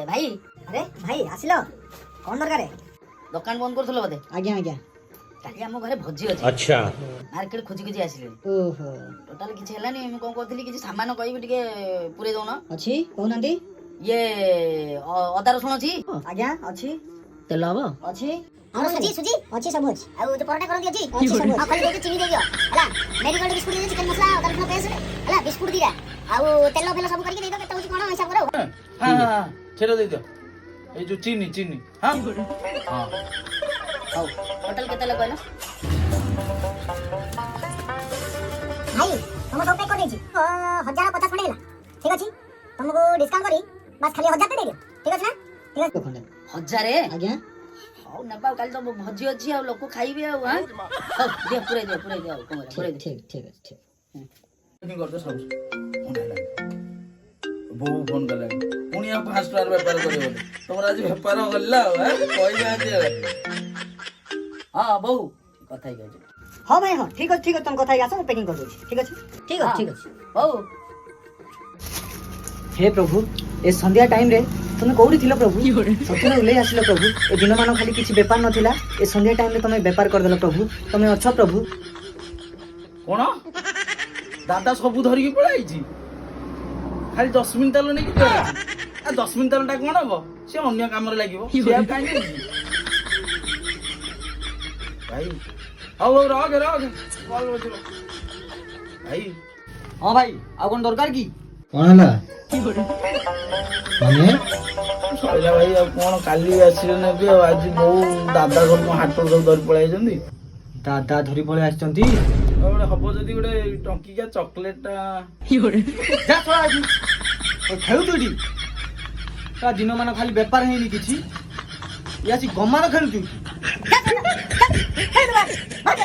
भाई अरे भाई आसिलो कौन दरकार दुकान बंद करथलो बोधे आज्ञा आज्ञा काली हम घरे भोजी अछि अच्छा मार्केट खोजी खोजी आसिले ओहो टोटल किछ हेलानी हम कोन कहथली किछ सामान कहबी टिके पुरे दउन अच्छी कहउनांती ये अदा रसुण अछि आज्ञा अच्छी तेल हबो अच्छी और सुजी सुजी अच्छी सब अच्छी ଆଉ ଯୋ ପରଟା କରନ୍ତି ଅଛି अच्छी सब ଆଉ ଖାଲି ଦଉଛୁ ଚିନି ଦେଇଦିଅ ହେଲା ମେରିଗୋଲ୍ଡ ବିସ୍କୁଟ ଦେଇଦିଅ ଚିକେନ ମସଲା ଅଦା ରସୁଣ ପେଷ୍ଟ ହେଲା ବିସ୍କୁଟ ଦିଟା ଆଉ ତେଲ ଫେଲ ସବୁ କରିକି ଦେଇଦିଅ କେତେ ହଉଛି କଣ ହିସାବ କର हाँ हाँ हाँ छेड़ दे दियो ये जो चीनी चीनी हाँ हाँ हौ टोटल केते ले कहलो भाई तुम सब पैक कर देछि 1050 खंडे ହେଲା ठीक ଅଛି तुमको डिस्काउंट करी बस खाली 1000 दे दियो ठीक ଅଛି ना ठीक तो खंडे हजारे आज्ञा हौ नबा काली तो भोजी अछि आ लोक खाइबे आ हां हौ दे पुरे दे कोन पुरे दे ठीक ठीक ठीक ठीक नहीं करते सब बो फोन कले पुणी आप 5 स्टार व्यापार करे बोले तमरा आज व्यापार गल्ला है कोई बात है हां बहु कथा ही कहजे हाँ भाई हाँ ठीक है तुम कथा आस पैकिंग कर दूँ ठीक अच्छे ठीक है ठीक अच्छे बहु हे प्रभु ए संध्या टाइम रे तुम कौड़ी थिलो प्रभु सतुरे उल्ले आसिलो प्रभु ए दिन मान खाली किसी बेपार नथिला ए संध्या टाइम रे तुम बेपार कर देलो प्रभु तुम अच्छो प्रभु कौन दादा सब धरिकी पळाई छी खाली 10 मिनिट तालो नहीं कि 10 मिनिट तालटा कोन हबो से अन्य काम रे लागिवो से आ काई नहीं भाई आओ रख कॉल बजरो भाई हाँ भाई आ कौन दरकार की कौन है माने सैला भाई अब कौन काली आसिले ने कि आज बो दादा घर को हाट सब धरि पळाई जंदी दादा धरी पळे आछंती गोटे हब जदि गोटे टंकिका चॉकलेट जा थोड़ा आजी ओ खेलु तुडी ता दिन मान खाली बेपार हेनी किछि यासी गमार खेलु तू भाग